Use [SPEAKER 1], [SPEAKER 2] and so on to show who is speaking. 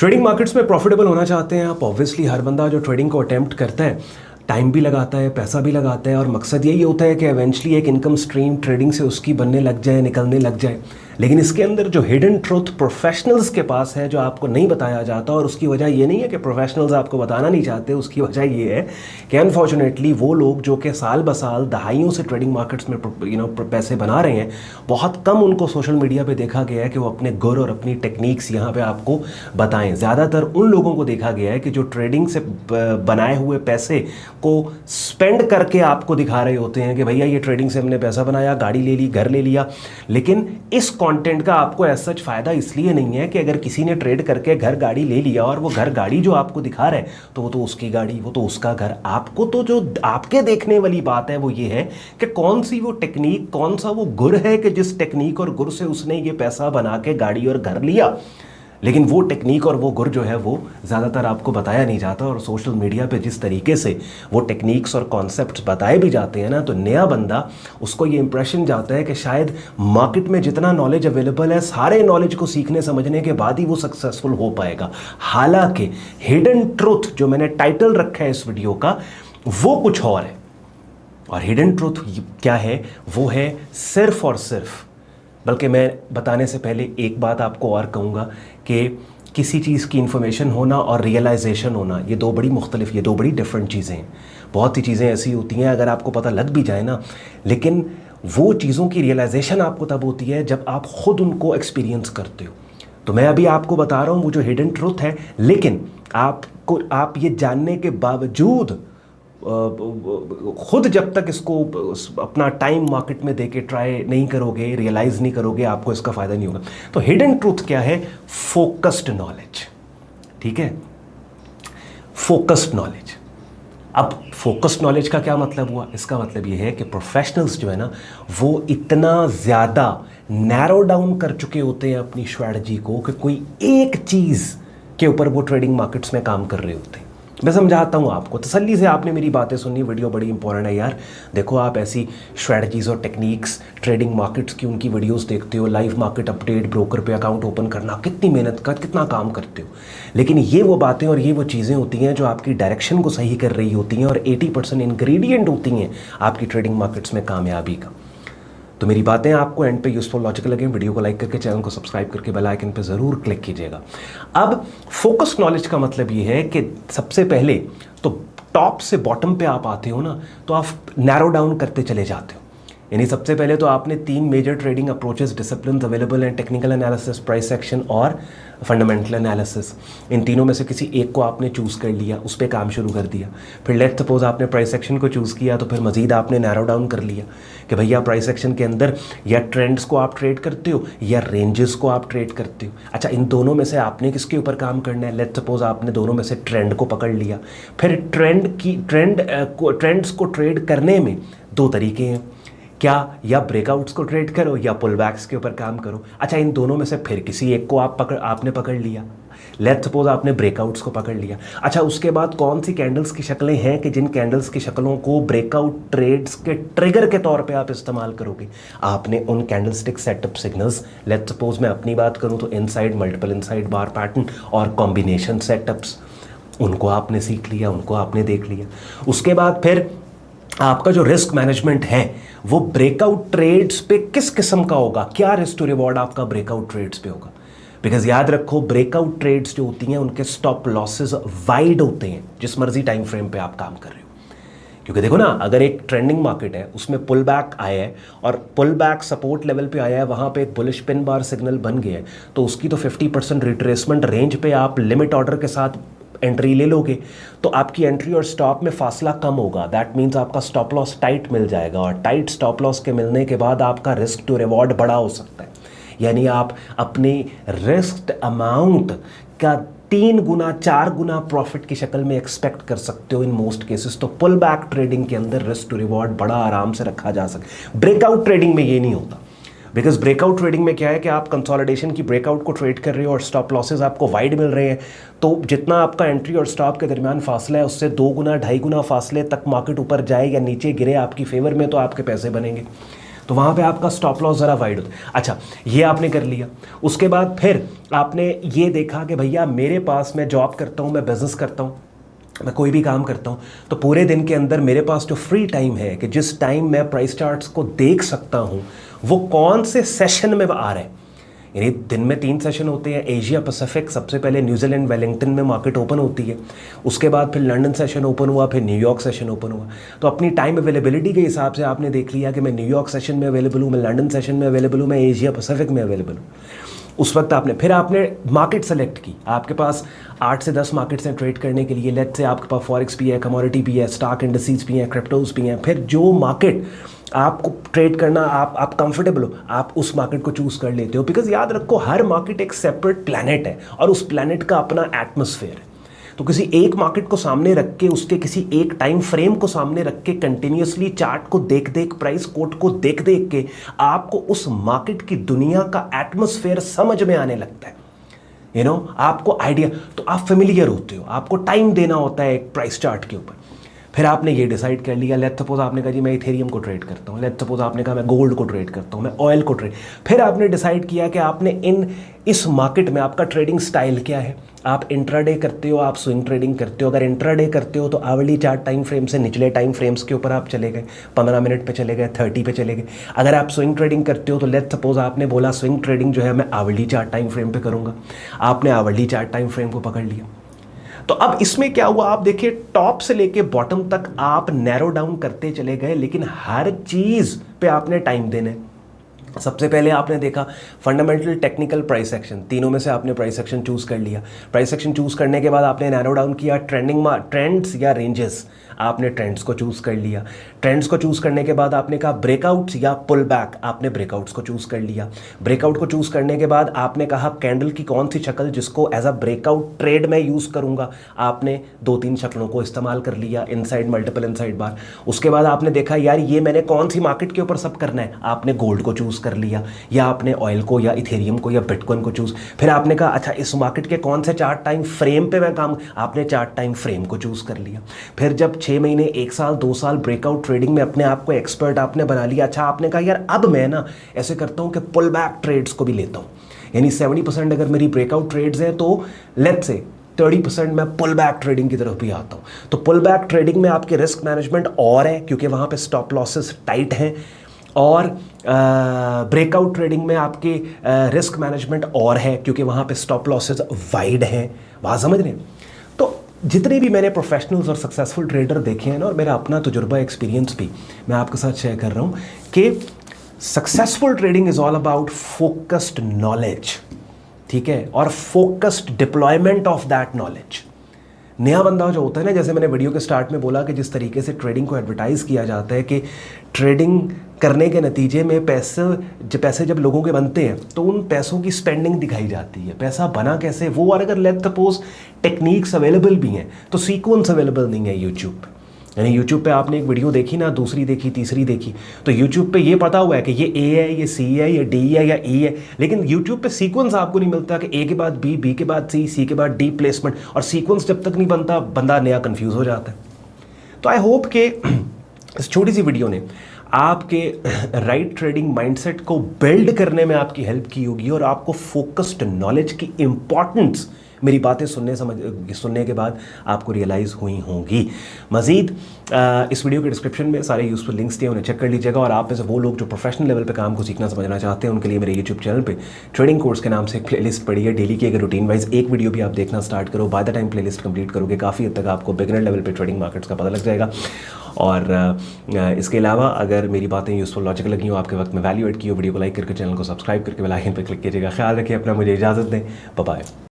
[SPEAKER 1] Trading markets में profitable होना चाहते हैं आप। ऑब्वियसली हर बंदा जो ट्रेडिंग को अटेम्प्ट करता है टाइम भी लगाता है, पैसा भी लगाता है और मकसद यही होता है कि एवेंचुअली एक इनकम स्ट्रीम ट्रेडिंग से उसकी बनने लग जाए, निकलने लग जाए। लेकिन इसके अंदर जो हिडन ट्रुथ प्रोफेशनल्स के पास है, जो आपको नहीं बताया जाता, और उसकी वजह ये नहीं है कि प्रोफेशनल्स आपको बताना नहीं चाहते, उसकी वजह ये है कि अनफॉर्चुनेटली वो लोग जो कि साल ब साल दहाइयों से ट्रेडिंग मार्केट्स में पैसे बना रहे हैं, बहुत कम उनको सोशल मीडिया पे देखा गया है कि वो अपने गुर और अपनी टेक्निक्स यहाँ पे आपको बताएं। ज़्यादातर उन लोगों को देखा गया है कि जो ट्रेडिंग से बनाए हुए पैसे को स्पेंड करके आपको दिखा रहे होते हैं कि भैया ये ट्रेडिंग से हमने पैसा बनाया, गाड़ी ले ली, घर ले लिया। लेकिन इस कंटेंट का आपको ऐसा सच फ़ायदा इसलिए नहीं है कि अगर किसी ने ट्रेड करके घर गाड़ी ले लिया और वो घर गाड़ी जो आपको दिखा रहा है तो वो तो उसकी गाड़ी, वो तो उसका घर। आपको तो जो आपके देखने वाली बात है वो ये है कि कौन सी वो टेक्निक, कौन सा वो गुर है कि जिस टेक्निक और गुर से उसने ये पैसा बना के गाड़ी और घर लिया। लेकिन वो टेक्निक और वो गुर जो है वो ज़्यादातर आपको बताया नहीं जाता। और सोशल मीडिया पे जिस तरीके से वो टेक्निक्स और कॉन्सेप्ट्स बताए भी जाते हैं ना, तो नया बंदा उसको ये इंप्रेशन जाता है कि शायद मार्केट में जितना नॉलेज अवेलेबल है, सारे नॉलेज को सीखने समझने के बाद ही वो सक्सेसफुल हो पाएगा। हालांकि हिडन ट्रुथ जो मैंने टाइटल रखा है इस वीडियो का, वो कुछ और है। और हिडन ट्रुथ क्या है? वो है सिर्फ और सिर्फ, बल्कि मैं बताने से पहले एक बात आपको और कहूँगा कि किसी चीज़ की इन्फॉर्मेशन होना और रियलाइजेशन होना, ये दो बड़ी डिफरेंट चीज़ें हैं। बहुत सी चीज़ें ऐसी होती हैं अगर आपको पता लग भी जाए ना, लेकिन वो चीज़ों की रियलाइजेशन आपको तब होती है जब आप खुद उनको एक्सपीरियंस करते हो। तो मैं अभी आपको बता रहा हूँ वो जो हिडन ट्रुथ है, लेकिन आप ये जानने के बावजूद खुद जब तक इसको अपना टाइम मार्केट में देके ट्राई नहीं करोगे, रियलाइज नहीं करोगे, आपको इसका फ़ायदा नहीं होगा। तो हिडन ट्रूथ क्या है? Focused knowledge. ठीक है, फोकस्ड नॉलेज। अब फोकस्ड नॉलेज का क्या मतलब हुआ? इसका मतलब ये है कि प्रोफेशनल्स जो है ना, वो इतना ज़्यादा नैरो डाउन कर चुके होते हैं अपनी स्ट्रैटेजी को कि कोई एक चीज़ के ऊपर वो ट्रेडिंग मार्केट्स में काम कर रहे होते हैं। मैं समझाता हूँ आपको, तसल्ली से आपने मेरी बातें सुननी, वीडियो बड़ी इंपॉर्टेंट है यार। देखो, आप ऐसी स्ट्रैटेजीज़ और टेक्निक्स ट्रेडिंग मार्केट्स की उनकी वीडियोस देखते हो, लाइव मार्केट अपडेट, ब्रोकर पे अकाउंट ओपन करना, कितनी मेहनत का कितना काम करते हो। लेकिन ये वो बातें और ये वो चीज़ें होती हैं जो आपकी डायरेक्शन को सही कर रही होती हैं और 80% इंग्रेडिएंट होती हैं आपकी ट्रेडिंग मार्केट्स में कामयाबी का। तो मेरी बातें आपको एंड पे यूजफुल लॉजिकल लगे, वीडियो को लाइक करके चैनल को सब्सक्राइब करके बेल आइकन पे ज़रूर क्लिक कीजिएगा। अब फोकस्ड नॉलेज का मतलब ये है कि सबसे पहले तो टॉप से बॉटम पे आप आते हो ना, तो आप नैरो डाउन करते चले जाते हो। यानी सबसे पहले तो आपने 3 major trading approaches discipline available हैं: टेक्निकल एनालिसिस, प्राइस एक्शन और फंडामेंटल एनालिसिस। इन तीनों में से किसी एक को आपने चूज़ कर लिया, उस पर काम शुरू कर दिया। फिर लेट्स सपोज आपने प्राइस एक्शन को चूज़ किया, तो फिर मज़ीद आपने नैरो डाउन कर लिया कि भैया प्राइस एक्शन के अंदर या ट्रेंड्स को आप ट्रेड करते हो या रेंजेस को आप ट्रेड करते हो। अच्छा, इन दोनों में से आपने किसके ऊपर काम करना है? लेट्स सपोज आपने दोनों में से ट्रेंड को पकड़ लिया। फिर ट्रेंड्स को ट्रेड करने में 2 तरीके हैं, क्या या ब्रेकआउट्स को ट्रेड करो या पुल बैक्स के ऊपर काम करो। अच्छा, इन दोनों में से फिर किसी एक को आपने पकड़ लिया। लेट्स सपोज आपने ब्रेकआउट्स को पकड़ लिया। अच्छा, उसके बाद कौन सी कैंडल्स की शक्लें हैं कि जिन कैंडल्स की शक्लों को ब्रेकआउट ट्रेड्स के ट्रिगर के तौर पे आप इस्तेमाल करोगे? आपने उन candlestick setup signals, let's suppose मैं अपनी बात करूं तो इनसाइड, मल्टीपल इनसाइड बार पैटर्न और कॉम्बिनेशन सेटअप्स, उनको आपने सीख लिया, उनको आपने देख लिया। उसके बाद फिर आपका जो रिस्क मैनेजमेंट है वो ब्रेकआउट ट्रेड्स पे किस किस्म का होगा, क्या रिस्क टू रिवॉर्ड आपका ब्रेकआउट ट्रेड्स पे होगा। बिकॉज याद रखो, ब्रेकआउट ट्रेड्स जो होती हैं उनके स्टॉप लॉसेस वाइड होते हैं जिस मर्जी टाइम फ्रेम पे आप काम कर रहे हो। क्योंकि देखो ना, अगर एक ट्रेंडिंग मार्केट है उसमें पुल बैक आया है और पुल बैक सपोर्ट लेवल पे आया है, वहाँ पे एक बुलिश पिन बार सिग्नल बन गया है, तो उसकी तो 50% रिट्रेसमेंट रेंज पे आप लिमिट ऑर्डर के साथ एंट्री ले लोगे, तो आपकी एंट्री और स्टॉप में फासला कम होगा। दैट मीन्स आपका स्टॉप लॉस टाइट मिल जाएगा, और टाइट स्टॉप लॉस के मिलने के बाद आपका रिस्क टू रिवॉर्ड बड़ा हो सकता है। यानी आप अपनी रिस्क अमाउंट का 3 गुना 4 गुना प्रॉफिट की शक्ल में एक्सपेक्ट कर सकते हो इन मोस्ट केसेस। तो पुल बैक ट्रेडिंग के अंदर रिस्क टू रिवॉर्ड बड़ा आराम से रखा जा सकता है। ब्रेकआउट ट्रेडिंग में ये नहीं होता, बिकॉज ब्रेकआउट ट्रेडिंग में क्या है कि आप कंसोलिडेशन की ब्रेकआउट को ट्रेड कर रहे हो और स्टॉप लॉसेज आपको वाइड मिल रहे हैं, तो जितना आपका एंट्री और स्टॉप के दरमियान फासला है उससे 2 गुना 2.5 गुना फासले तक मार्केट ऊपर जाए या नीचे गिरे आपकी फेवर में, तो आपके पैसे बनेंगे। तो वहाँ पे आपका स्टॉप लॉस ज़रा वाइड होता है। अच्छा, ये आपने कर लिया। उसके बाद फिर आपने ये देखा कि भैया मेरे पास, मैं जॉब करता हूँ, मैं बिज़नेस करता हूँ, मैं कोई भी काम करता हूँ, तो पूरे दिन के अंदर मेरे पास जो फ्री टाइम है कि जिस टाइम मैं प्राइस चार्ट्स को देख सकता हूँ, वो कौन से सेशन में आ रहा है। यानी दिन में 3 सेशन होते हैं। एशिया पैसिफिक, सबसे पहले न्यूजीलैंड वेलिंगटन में मार्केट ओपन होती है, उसके बाद फिर लंदन सेशन ओपन हुआ, फिर न्यूयॉर्क सेशन ओपन हुआ। तो अपनी टाइम अवेलेबिलिटी के हिसाब से आपने देख लिया कि मैं न्यूयॉर्क सेशन में अवेलेबल हूँ, मैं लंदन सेशन में अवेलेबल हूँ, मैं एशिया पैसिफिक में अवेलेबल हूँ। उस वक्त आपने मार्केट सेलेक्ट की। आपके पास 8 से 10 मार्केट्स हैं ट्रेड करने के लिए। लेट्स से आपके पास फॉरेक्स भी है, कमोडिटी भी है, स्टॉक इंडस्ट्रीज भी हैं, क्रिप्टोज भी हैं। फिर जो मार्केट आपको ट्रेड करना आप कंफर्टेबल हो, आप उस मार्केट को चूज़ कर लेते हो। बिकॉज याद रखो, हर मार्केट एक सेपरेट प्लैनेट है और उस प्लैनेट का अपना एटमॉस्फेयर है। तो किसी एक मार्केट को सामने रख के, उसके किसी एक टाइम फ्रेम को सामने रख के, कंटिन्यूसली चार्ट को देख देख, प्राइस कोट को देख देख के आपको उस मार्केट की दुनिया का एटमॉस्फेयर समझ में आने लगता है। आपको आइडिया, तो आप फेमिलियर होते हो, आपको टाइम देना होता है एक प्राइस चार्ट के ऊपर। फिर आपने ये डिसाइड कर लिया, लेट्स सपोज आपने कहा जी मैं इथेरियम को ट्रेड करता हूँ, लेट्स सपोज आपने कहा मैं गोल्ड को ट्रेड करता हूँ, मैं ऑयल को ट्रेड। फिर आपने डिसाइड किया कि आपने इस मार्केट में आपका ट्रेडिंग स्टाइल क्या है। आप इंट्राडे करते हो, आप स्विंग ट्रेडिंग करते हो। अगर इंट्राडे करते हो तो आवरली चार्ट टाइम फ्रेम से निचले टाइम फ्रेम्स के ऊपर आप चले गए, 15 मिनट पे चले गए, 30 पे चले गए। अगर आप स्विंग ट्रेडिंग करते हो तो लेट्स सपोज आपने बोला स्विंग ट्रेडिंग जो है मैं आवरली चार्ट टाइम फ्रेम पे करूँगा, आपने आवरली चार्ट टाइम फ्रेम को पकड़ लिया। तो अब इसमें क्या हुआ, आप देखिए टॉप से लेके बॉटम तक आप नैरो डाउन करते चले गए, लेकिन हर चीज़ पे आपने टाइम देना है। सबसे पहले आपने देखा फंडामेंटल, टेक्निकल, प्राइस एक्शन, तीनों में से आपने प्राइस एक्शन चूज़ कर लिया। प्राइस एक्शन चूज़ करने के बाद आपने नैरो डाउन किया ट्रेंड्स या रेंजेस, आपने ट्रेंड्स को चूज़ कर लिया। ट्रेंड्स को चूज़ करने के बाद आपने कहा ब्रेकआउट्स या पुल बैक, आपने ब्रेकआउट्स को चूज़ कर लिया। ब्रेकआउट को चूज़ करने के बाद आपने कहा कैंडल की कौन सी शक्ल जिसको एज अ ब्रेकआउट ट्रेड में यूज़ करूँगा, आपने 2-3 शक्लों को इस्तेमाल कर लिया, इनसाइड, मल्टीपल इनसाइड बार। उसके बाद आपने देखा यार ये मैंने कौन सी मार्केट के ऊपर सब करना है, आपने गोल्ड को चूज़ कर लिया, या आपने ऑयल को या इथेरियम को या बिटकॉइन को चूज़। फिर आपने कहा अच्छा इस मार्केट के कौन से चार्ट टाइम फ्रेम पे मैं काम, आपने चार्ट टाइम फ्रेम को चूज़ कर लिया। फिर जब 6 महीने, 1 साल, 2 साल ब्रेकआउट ट्रेडिंग में अपने आप को एक्सपर्ट आपने बना लिया, अच्छा आपने कहा यार अब मैं ना ऐसे करता हूँ कि पुल बैक ट्रेड्स को भी लेता हूँ। यानी 70% अगर मेरी ब्रेकआउट ट्रेड्स हैं तो लेट्स से 30% मैं पुल बैक ट्रेडिंग की तरफ भी आता हूँ। तो पुल बैक ट्रेडिंग में आपके रिस्क मैनेजमेंट और है क्योंकि वहाँ पे स्टॉप लॉसेस टाइट हैं, और ब्रेकआउट ट्रेडिंग में आपके रिस्क मैनेजमेंट और है क्योंकि वहाँ पे स्टॉप लॉसेस वाइड हैं। वहाँ समझ रहे हैं। तो जितने भी मैंने प्रोफेशनल्स और सक्सेसफुल ट्रेडर देखे हैं ना, और मेरा अपना तजुर्बा, एक्सपीरियंस भी मैं आपके साथ शेयर कर रहा हूँ कि successful trading is all about focused knowledge, ठीक है, और focused deployment of that knowledge. नया बंदा जो होता है ना, जैसे मैंने वीडियो के स्टार्ट में बोला कि जिस तरीके से ट्रेडिंग को एडवर्टाइज़ किया जाता है कि ट्रेडिंग करने के नतीजे में पैसे जब लोगों के बनते हैं तो उन पैसों की स्पेंडिंग दिखाई जाती है। पैसा बना कैसे वो, और अगर लेट्स सपोज टेक्निक्स अवेलेबल भी हैं तो सीक्वेंस अवेलेबल नहीं है यूट्यूब पे। यानी यूट्यूब पे आपने एक वीडियो देखी ना, दूसरी देखी, तीसरी देखी, तो यूट्यूब पे ये पता हुआ है कि ये ए है, ये सी है, ये डी है या ई है, लेकिन यूट्यूब पे सीक्वेंस आपको नहीं मिलता कि ए के बाद बी, बी के बाद सी, सी के बाद डी प्लेसमेंट, और सीक्वेंस जब तक नहीं बनता बंदा नया कंफ्यूज हो जाता है। तो आई होप कि इस छोटी सी वीडियो ने आपके राइट ट्रेडिंग माइंडसेट को बिल्ड करने में आपकी हेल्प की होगी, और आपको फोकस्ड नॉलेज की इंपॉर्टेंस मेरी बातें सुनने के बाद आपको रियलाइज़ हुई होंगी। मज़ीद इस वीडियो के डिस्क्रिप्शन में सारे यूज़फुल लिंक्स दिए, उन्हें चेक कर लीजिएगा। और आप में से वो लोग जो प्रोफेशनल लेवल पे काम को सीखना समझना चाहते हैं, उनके लिए मेरे यूट्यूब चैनल पे ट्रेडिंग कोर्स के नाम से एक प्लेलिस्ट पड़ी है। डेली की अगर रूटीन वाइज एक वीडियो भी आप देखना स्टार्ट करो, by the time playlist complete करोगे, काफ़ी हद तक आपको बिगिनर लेवल पे ट्रेडिंग मार्केट्स का पता लग जाएगा। और इसके अलावा अगर मेरी बातें यूज़फुल, लॉजिकल लगी हो, आपके वक्त में वैल्यू एड की हो, वीडियो को लाइक करके, चैनल को सब्सक्राइब करके बेल आइकन पर क्लिक कीजिएगा। ख्याल रखिए अपना, मुझे इजाज़त दें, बाय बाय।